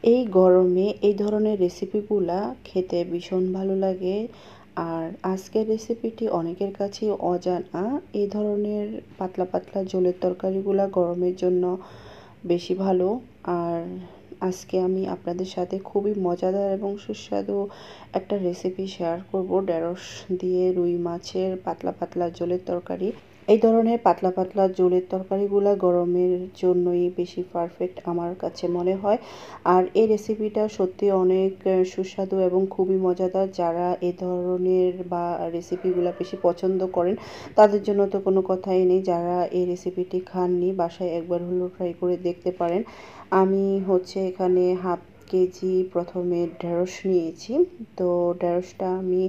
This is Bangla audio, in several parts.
এই গরমে এই ধরনের রেসিপিগুলা খেতে ভীষণ ভালো লাগে। আর আজকের রেসিপিটি অনেকের কাছেই অজানা। এই ধরনের পাতলা পাতলা ঝোলের তরকারিগুলা গরমের জন্য বেশি ভালো। আর আজকে আমি আপনাদের সাথে খুবই মজাদার এবং সুস্বাদু একটা রেসিপি শেয়ার করব, ঢেঁড়স দিয়ে রুই মাছের পাতলা পাতলা ঝোলের তরকারি। এই ধরনের পাতলা পাতলা ঝোলের তরকারিগুলো গরমের জন্যই বেশি পারফেক্ট আমার কাছে মনে হয়। আর এই রেসিপিটা সত্যি অনেক সুস্বাদু এবং খুবই মজাদার। যারা এই ধরনের বা রেসিপিগুলো বেশি পছন্দ করেন তাদের জন্য তো কোনো কথাই নেই। যারা এই রেসিপিটি খাননি বাসায় একবার হলেও ট্রাই করে দেখতে পারেন। আমি এখানে হাফ কেজি প্রথমে ঢেঁড়স নিয়েছি। তো ঢেঁড়সটা আমি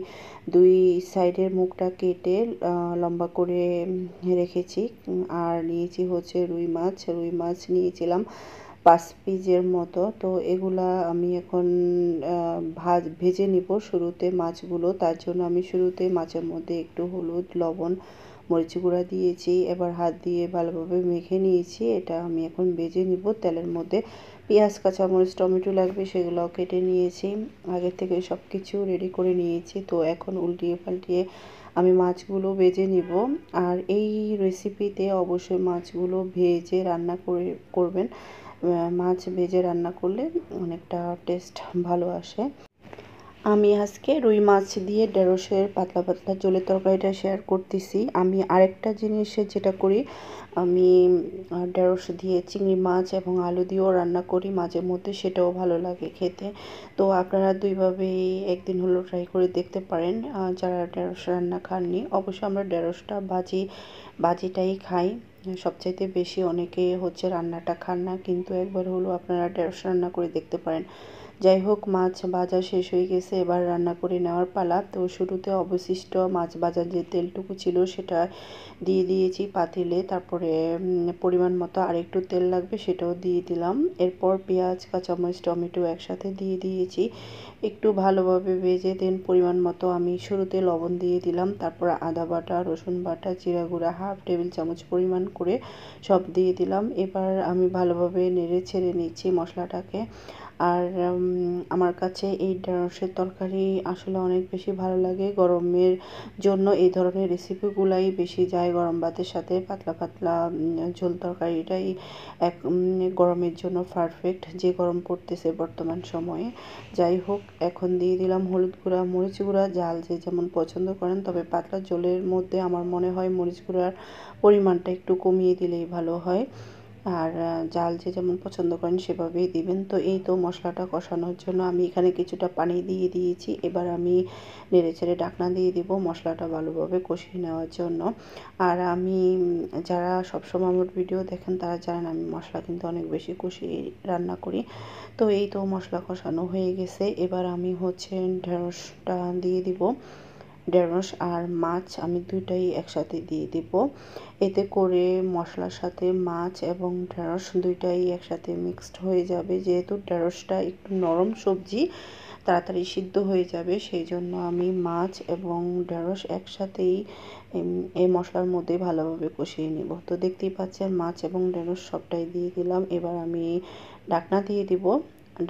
দুই সাইডের মুখটা কেটে লম্বা করে রেখেছি। আর নিয়েছি রুই মাছ নিয়েছিলাম 5 পিসের মতো। তো এগুলা আমি এখন ভেজে নিব শুরুতে মাছগুলো। তার জন্য আমি শুরুতে মাছের মধ্যে একটু হলুদ, লবণ, মরিচ গুঁড়া দিয়েছি। এবার হাত দিয়ে ভালোভাবে মেখে নিয়েছি। এটা আমি এখন ভেজে নিব তেলের মধ্যে। পেঁয়াজ, কাঁচামরিচ, টমেটো লাগবে সেগুলোও কেটে নিয়েছি। আগে থেকে সব কিছু রেডি করে নিয়েছি। তো এখন উল্টিয়ে পাল্টিয়ে আমি মাছগুলো ভেজে নিব। আর এই রেসিপিতে অবশ্যই মাছগুলো ভেজে রান্না করবেন। মাছ ভেজে রান্না করলে অনেকটা টেস্ট ভালো আসে। আমি আজকে রুই মাছ দিয়ে ঢেঁড়সের পাতলা পাতলা ঝোলের তরকারিটা শেয়ার করতেছি। আমি আরেকটা জিনিসের যেটা করি, আমি ঢেঁড়স দিয়ে চিংড়ি মাছ এবং আলু দিয়েও রান্না করি মাঝে মধ্যে, সেটাও ভালো লাগে খেতে। তো আপনারা দুইভাবেই একদিন হলেও ট্রাই করে দেখতে পারেন যারা ঢেঁড়স রান্না খাননি। অবশ্য আমরা ঢেঁড়সটা বাজিটাই খাই সবচাইতে বেশি। অনেকে রান্নাটা খান না, কিন্তু একবার হলেও আপনারা ঢেঁড়স রান্না করে দেখতে পারেন। যাই হোক, মাছ ভাজা শেষ হয়ে গেছে, এবার রান্না করে নেওয়ার পালা। তো শুরুতে অবশিষ্ট মাছ ভাজার যে তেলটুকু ছিল সেটা দিয়ে দিয়েছি পাতিলে। তারপরে পরিমাণ মতো আরেকটু তেল লাগবে সেটাও দিয়ে দিলাম। এরপর পেঁয়াজ, কাঁচামরিচ, টমেটো একসাথে দিয়ে দিয়েছি। একটু ভালোভাবে ভেজে দেন পরিমাণ মতো আমি শুরুতে লবণ দিয়ে দিলাম। তারপর আদা বাটা, রসুন বাটা, জিরা গুঁড়া হাফ টেবিল চামচ পরিমাণ করে সব দিয়ে দিলাম। এবার আমি ভালোভাবে নেড়ে ছেড়ে নিচ্ছি মশলাটাকে। আর আমার কাছে এই ঢেঁড়সের তরকারি আসলে অনেক বেশি ভালো লাগে। গরমের জন্য এই ধরনের রেসিপিগুলাই বেশি যায় গরম ভাতের সাথে। পাতলা পাতলা ঝোল তরকারিটাই গরমের জন্য পারফেক্ট, যে গরম পড়তেছে বর্তমান সময়ে। যাই হোক, এখন দিয়ে দিলাম হলুদ গুঁড়া, মরিচ গুঁড়া, ঝাল যে যেমন পছন্দ করেন। তবে পাতলা ঝোলের মধ্যে আমার মনে হয় মরিচ গুঁড়ার পরিমাণটা একটু কমিয়ে দিলেই ভালো হয়। আর ঝাল যে যেমন পছন্দ করেন সেভাবেই দিবেন। তো এই তো মশলাটা কষানোর জন্য আমি এখানে কিছুটা পানি দিয়ে দিয়েছি। এবার আমি নেড়েচেড়ে ঢাকনা দিয়ে দিব মশলাটা ভালোভাবে কষিয়ে নেওয়ার জন্য। আর আমি যারা সবসময় আমার ভিডিও দেখেন তারা জানেন আমি মশলা কিন্তু অনেক বেশি কষিয়ে রান্না করি। তো এই তো মশলা কষানো হয়ে গেছে। এবার আমি ঢেঁড়সটা দিয়ে দিব। ঢেঁড়স আর মাছ আমি দুইটাই একসাথে দিয়ে দিব। এতে করে মশলার সাথে মাছ এবং ঢেঁড়স দুইটাই একসাথে মিক্সড হয়ে যাবে। যেহেতু ঢেঁড়সটা একটু নরম সবজি, তাড়াতাড়ি সিদ্ধ হয়ে যাবে, সেই জন্য আমি মাছ এবং ঢেঁড়স একসাথেই এই মশলার মধ্যে ভালোভাবে কষিয়ে নেব। তো দেখতেই পাচ্ছেন মাছ এবং ঢেঁড়স সবটাই দিয়ে দিলাম। এবার আমি ঢাকনা দিয়ে দিব।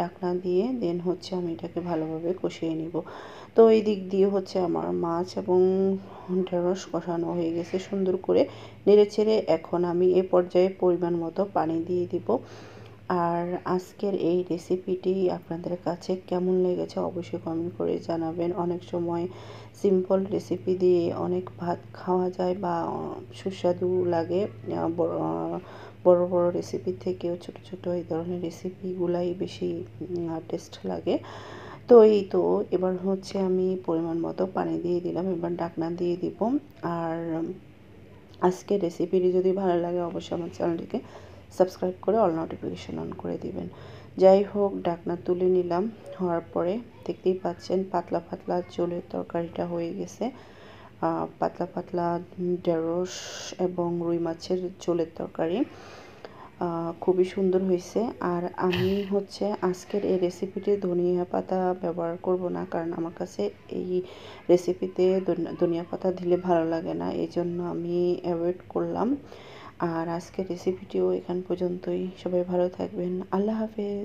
ঢাকনা দিয়ে দেন আমি এটাকে ভালোভাবে কষিয়ে নিব। তো এই দিক দিয়ে আমার মাছ এবং ঢেঁড়স কষানো হয়ে গেছে সুন্দর করে নেড়েচেড়ে। এখন আমি এ পর্যায়ে পরিমাণ মতো পানি দিয়ে দিব। আর আজকের এই রেসিপিটি আপনাদের কাছে কেমন লেগেছে অবশ্যই কমেন্ট করে জানাবেন। অনেক সময় সিম্পল রেসিপি দিয়ে অনেক ভাত খাওয়া যায় বা সুস্বাদু লাগে। বড় বড় রেসিপি থেকেও ছোট ছোট এই ধরনের রেসিপিগুলাই বেশি টেস্ট লাগে। তো এই তো এবার আমি পরিমাণ মতো পানি দিয়ে দিলাম। এবার ঢাকনা দিয়ে দিব। আর আজকের রেসিপিটি যদি ভালো লাগে অবশ্যই আমার চ্যানেলটিকে সাবস্ক্রাইব করে অল নোটিফিকেশন অন করে দিবেন। যাই হোক, ঢাকনা তুলে নিলাম। হওয়ার পরে দেখতেই পাচ্ছেন পাতলা পাতলা ঝোলের তরকারিটা হয়ে গেছে। পাতলা পাতলা ঢেঁড়স এবং রুই মাছের ঝোলের তরকারি খুবই সুন্দর হয়েছে। আর আমি আজকের এই রেসিপিতে ধনিয়া পাতা ব্যবহার করব না, কারণ আমার কাছে এই রেসিপিতে ধনিয়া পাতা দিলে ভালো লাগে না, এই জন্য আমি অ্যাভয়েড করলাম। আর আজকের রেসিপিটিও এখান পর্যন্তই। সবাই ভালো থাকবেন। আল্লাহ হাফেজ।